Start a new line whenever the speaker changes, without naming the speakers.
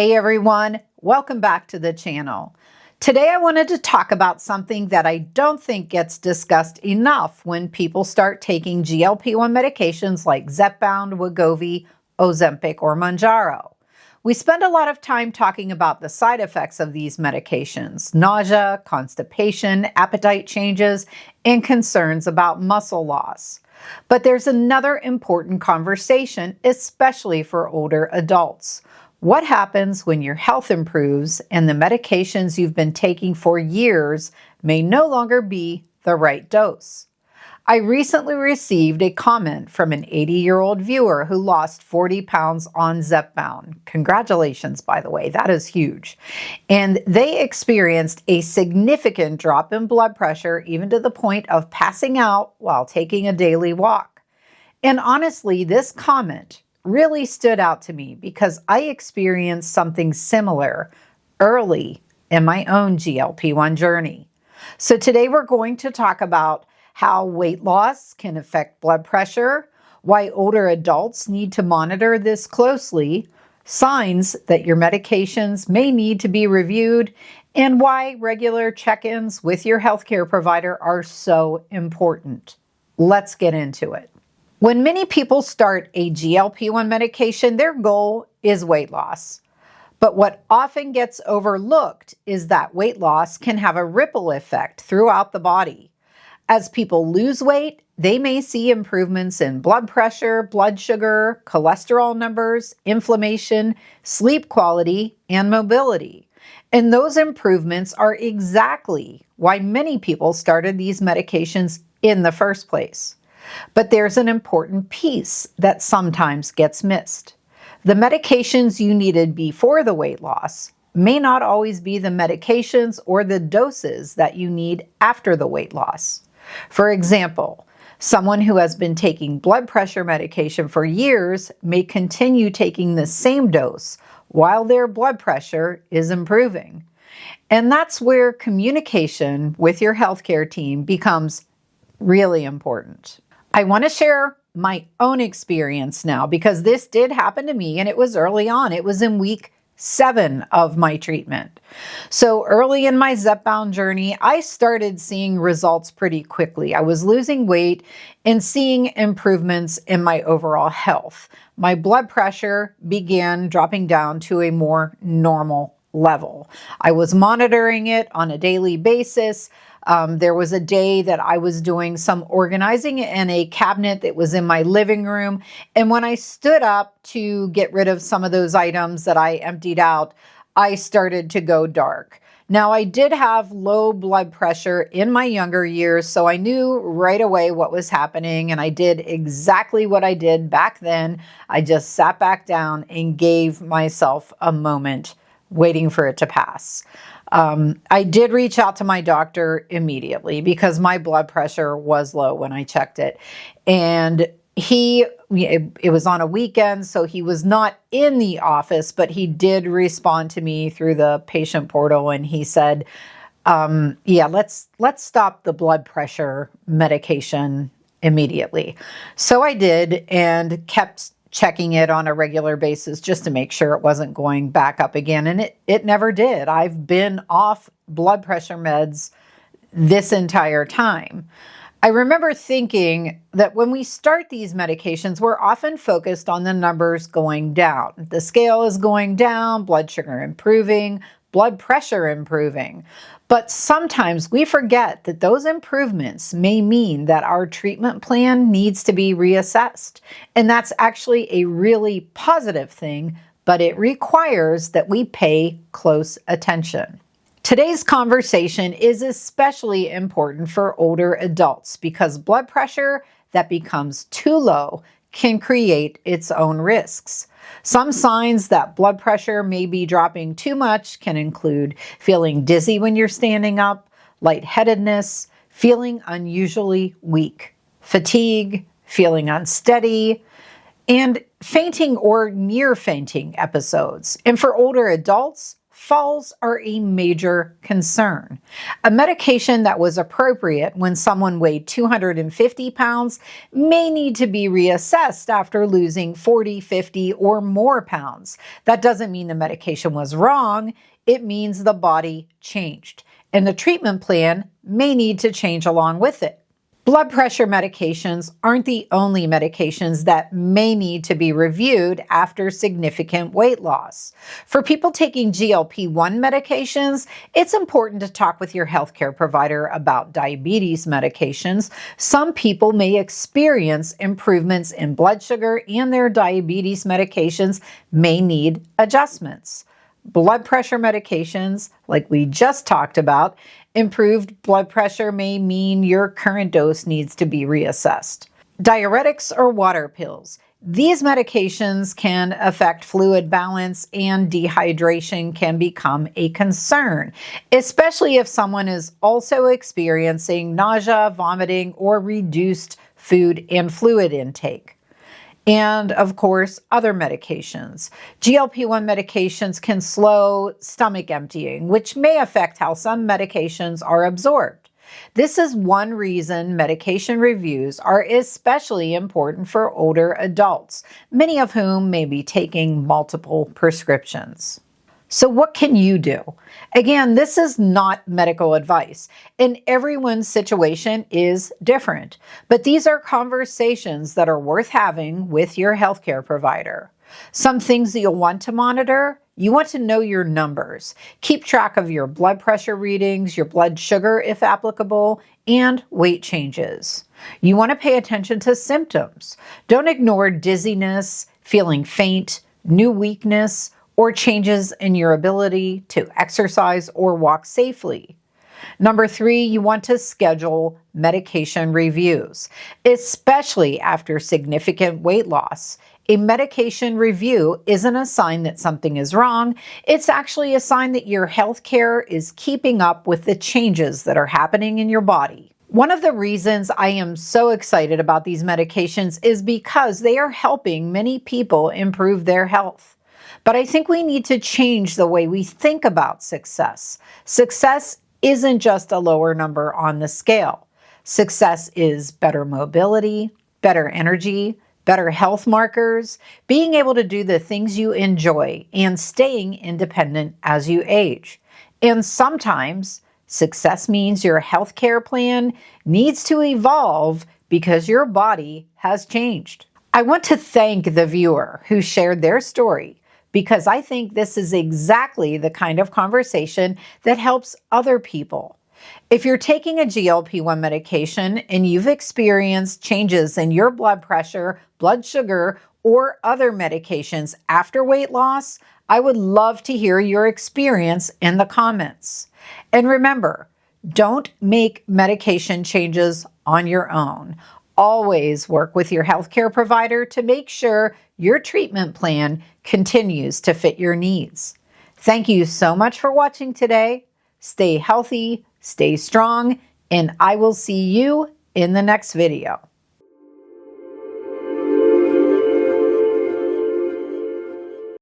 Hey everyone, welcome back to the channel. Today I wanted to talk about something that I don't think gets discussed enough when people start taking GLP-1 medications like Zepbound, Wegovy, Ozempic, or Mounjaro. We spend a lot of time talking about the side effects of these medications: nausea, constipation, appetite changes, and concerns about muscle loss. But there's another important conversation, especially for older adults. What happens when your health improves and the medications you've been taking for years may no longer be the right dose? I recently received a comment from an 80-year-old viewer who lost 40 pounds on Zepbound. Congratulations, by the way, that is huge. And they experienced a significant drop in blood pressure, even to the point of passing out while taking a daily walk. And honestly, this comment really stood out to me because I experienced something similar early in my own GLP-1 journey. So today we're going to talk about how weight loss can affect blood pressure, why older adults need to monitor this closely, signs that your medications may need to be reviewed, and why regular check-ins with your healthcare provider are so important. Let's get into it. When many people start a GLP-1 medication, their goal is weight loss. But what often gets overlooked is that weight loss can have a ripple effect throughout the body. As people lose weight, they may see improvements in blood pressure, blood sugar, cholesterol numbers, inflammation, sleep quality, and mobility. And those improvements are exactly why many people started these medications in the first place. But there's an important piece that sometimes gets missed. The medications you needed before the weight loss may not always be the medications or the doses that you need after the weight loss. For example, someone who has been taking blood pressure medication for years may continue taking the same dose while their blood pressure is improving. And that's where communication with your healthcare team becomes really important. I want to share my own experience now because this did happen to me and it was early on. It was in week 7 of my treatment. So early in my Zepbound journey, I started seeing results pretty quickly. I was losing weight and seeing improvements in my overall health. My blood pressure began dropping down to a more normal level. I was monitoring it on a daily basis. There was a day that I was doing some organizing in a cabinet that was in my living room. And when I stood up to get rid of some of those items that I emptied out, I started to go dark. Now, I did have low blood pressure in my younger years, so I knew right away what was happening, and I did exactly what I did back then. I just sat back down and gave myself a moment, waiting for it to pass. I did reach out to my doctor immediately because my blood pressure was low when I checked it. And it was on a weekend, so he was not in the office, but he did respond to me through the patient portal. And he said, yeah, let's stop the blood pressure medication immediately. So I did and kept checking it on a regular basis just to make sure it wasn't going back up again. And it never did. I've been off blood pressure meds this entire time. I remember thinking that when we start these medications, we're often focused on the numbers going down. The scale is going down, blood sugar improving, blood pressure improving. But sometimes we forget that those improvements may mean that our treatment plan needs to be reassessed. And that's actually a really positive thing, but it requires that we pay close attention. Today's conversation is especially important for older adults because blood pressure that becomes too low can create its own risks. Some signs that blood pressure may be dropping too much can include feeling dizzy when you're standing up, lightheadedness, feeling unusually weak, fatigue, feeling unsteady, and fainting or near fainting episodes. And for older adults, falls are a major concern. A medication that was appropriate when someone weighed 250 pounds may need to be reassessed after losing 40, 50, or more pounds. That doesn't mean the medication was wrong. It means the body changed, and the treatment plan may need to change along with it. Blood pressure medications aren't the only medications that may need to be reviewed after significant weight loss. For people taking GLP-1 medications, it's important to talk with your healthcare provider about diabetes medications. Some people may experience improvements in blood sugar, and their diabetes medications may need adjustments. Blood pressure medications, like we just talked about, improved blood pressure may mean your current dose needs to be reassessed. Diuretics or water pills. These medications can affect fluid balance, and dehydration can become a concern, especially if someone is also experiencing nausea, vomiting, or reduced food and fluid intake. And of course, other medications. GLP-1 medications can slow stomach emptying, which may affect how some medications are absorbed. This is one reason medication reviews are especially important for older adults, many of whom may be taking multiple prescriptions. So what can you do? Again, this is not medical advice, and everyone's situation is different. But these are conversations that are worth having with your healthcare provider. Some things that you'll want to monitor: you want to know your numbers. Keep track of your blood pressure readings, your blood sugar if applicable, and weight changes. You want to pay attention to symptoms. Don't ignore dizziness, feeling faint, new weakness, or changes in your ability to exercise or walk safely. Number 3, you want to schedule medication reviews, especially after significant weight loss. A medication review isn't a sign that something is wrong. It's actually a sign that your healthcare is keeping up with the changes that are happening in your body. One of the reasons I am so excited about these medications is because they are helping many people improve their health. But I think we need to change the way we think about success. Success isn't just a lower number on the scale. Success is better mobility, better energy, better health markers, being able to do the things you enjoy, and staying independent as you age. And sometimes success means your healthcare plan needs to evolve because your body has changed. I want to thank the viewer who shared their story, because I think this is exactly the kind of conversation that helps other people. If you're taking a GLP-1 medication and you've experienced changes in your blood pressure, blood sugar, or other medications after weight loss, I would love to hear your experience in the comments. And remember, don't make medication changes on your own. Always work with your healthcare provider to make sure your treatment plan continues to fit your needs. Thank you so much for watching today. Stay healthy, stay strong, and I will see you in the next video.